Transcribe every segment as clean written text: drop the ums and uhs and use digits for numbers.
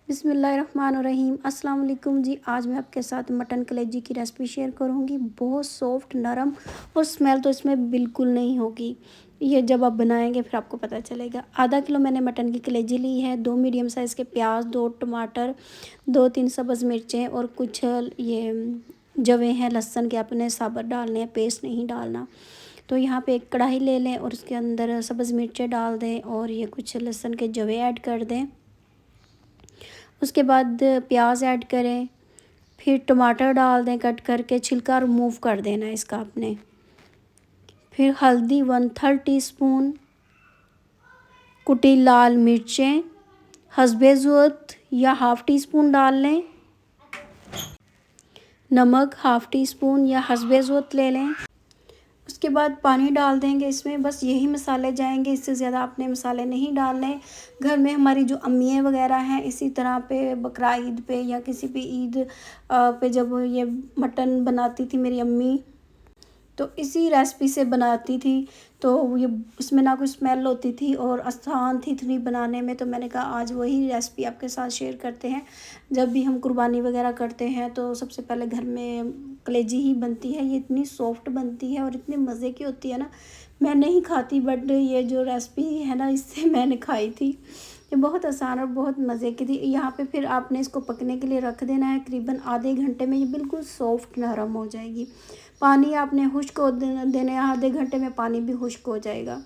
बिस्मिल्लाहिर्रहमानिर्रहीम। अस्सलाम वालेकुम जी। आज मैं आपके साथ मटन कलेजी की रेसिपी शेयर करूंगी। बहुत सॉफ्ट, नरम और स्मेल तो इसमें बिल्कुल नहीं होगी। ये जब आप बनाएंगे फिर आपको पता चलेगा। आधा किलो मैंने मटन की कलेजी ली है। 2 मीडियम साइज़ के प्याज, 2 टमाटर, 2-3 सब्ज़ मिर्चें और कुछ ये जवे हैं लहसुन के, अपने साबुत डालने हैं, पेस्ट नहीं डालना। तो यहाँ पे एक कढ़ाई ले लें और उसके अंदर सब्ज़ मिर्चें डाल दें और ये कुछ लहसुन के जवे ऐड कर दें। उसके बाद प्याज ऐड करें, फिर टमाटर डाल दें कट करके, छिलका रिमूव कर देना इसका आपने। फिर हल्दी 1/3 टीस्पून, कुटी लाल मिर्चें हस्बे ज़रूरत या हाफ़ टी स्पून डाल लें, नमक हाफ़ टी स्पून या हस्बे ज़रूरत ले लें। उसके बाद पानी डाल देंगे इसमें, बस यही मसाले जाएंगे, इससे ज़्यादा आपने मसाले नहीं डालने। घर में हमारी जो अम्मियाँ वगैरह हैं इसी तरह पे बकरा ईद पे या किसी भी ईद पे जब ये मटन बनाती थी मेरी अम्मी, तो इसी रेसिपी से बनाती थी। तो ये इसमें ना कोई स्मेल होती थी और आसान थी इतनी बनाने में। तो मैंने कहा आज वही रेसिपी आपके साथ शेयर करते हैं। जब भी हम कुर्बानी वगैरह करते हैं तो सबसे पहले घर में कलेजी ही बनती है। ये इतनी सॉफ्ट बनती है और इतने मज़े की होती है ना। मैं नहीं खाती बट ये जो रेसिपी है ना इससे मैंने खाई थी। ये बहुत आसान और बहुत मज़े की थी। यहाँ पे फिर आपने इसको पकने के लिए रख देना है। करीबन आधे घंटे में ये बिल्कुल सॉफ्ट नरम हो जाएगी। पानी आपने खुश्क हो देने, आधे घंटे में पानी भी खुश्क हो जाएगा।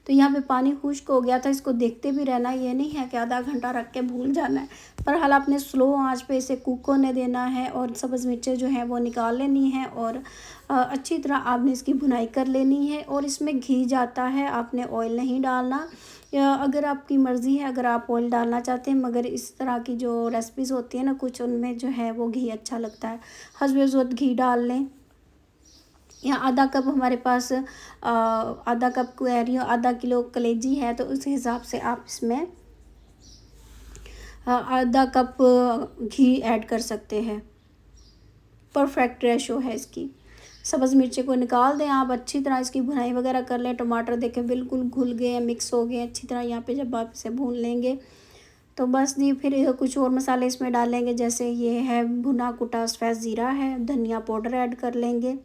तो यहाँ पे पानी खुश्क हो गया था। इसको देखते भी रहना, ये नहीं है कि आधा घंटा रख के भूल जाना है। पर हाल आपने स्लो आंच पे इसे कुक होने देना है और सब्ज़ मिर्चें जो हैं वो निकाल लेनी है और अच्छी तरह आपने इसकी भुनाई कर लेनी है। और इसमें घी जाता है, आपने ऑयल नहीं डालना। या अगर आपकी मर्ज़ी है, अगर आप ऑयल डालना चाहते हैं, मगर इस तरह की जो रेसिपीज़ होती है ना कुछ, उनमें जो है वो घी अच्छा लगता है। हस्बे ज़रूरत घी डाल लें। या आधा कप हमारे पास आधा कप कह रही हूँ, आधा किलो कलेजी है तो उस हिसाब से आप इसमें आधा कप घी ऐड कर सकते हैं। परफेक्ट रेशो है इसकी। सब्ज़ मिर्ची को निकाल दें आप, अच्छी तरह इसकी भुनाई वगैरह कर लें। टमाटर देखें बिल्कुल घुल गए हैं, मिक्स हो गए हैं अच्छी तरह। यहाँ पे जब आप इसे भून लेंगे तो बस जी फिर कुछ और मसाले इसमें डालेंगे, जैसे ये है भुना कुटा सफ़ेद ज़ीरा है, धनिया पाउडर ऐड कर लेंगे।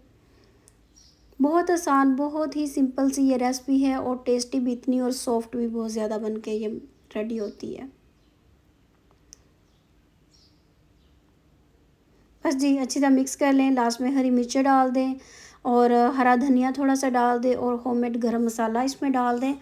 बहुत आसान, बहुत ही सिंपल सी ये रेसिपी है और टेस्टी भी इतनी और सॉफ्ट भी बहुत ज़्यादा बन के ये रेडी होती है। बस जी अच्छी तरह मिक्स कर लें। लास्ट में हरी मिर्चें डाल दें और हरा धनिया थोड़ा सा डाल दें और होममेड गरम मसाला इसमें डाल दें।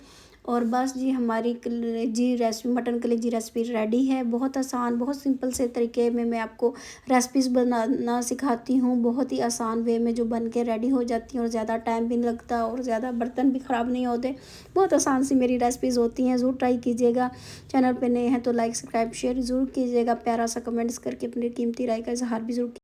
और बस जी हमारी कलेजी रेसिपी, मटन कलेजी रेसिपी रेडी है। बहुत आसान, बहुत सिंपल से तरीके में मैं आपको रेसिपीज़ बनाना सिखाती हूँ। बहुत ही आसान वे में जो बन के रेडी हो जाती हैं और ज़्यादा टाइम भी नहीं लगता और ज़्यादा बर्तन भी ख़राब नहीं होते। बहुत आसान सी मेरी रेसिपीज़ होती हैं, ज़रूर ट्राई कीजिएगा। चैनल पे नए हैं तो लाइक, सब्सक्राइब, शेयर ज़रूर कीजिएगा। प्यारा सा कमेंट्स करके अपनी कीमती राय का इज़हार भी ज़रूर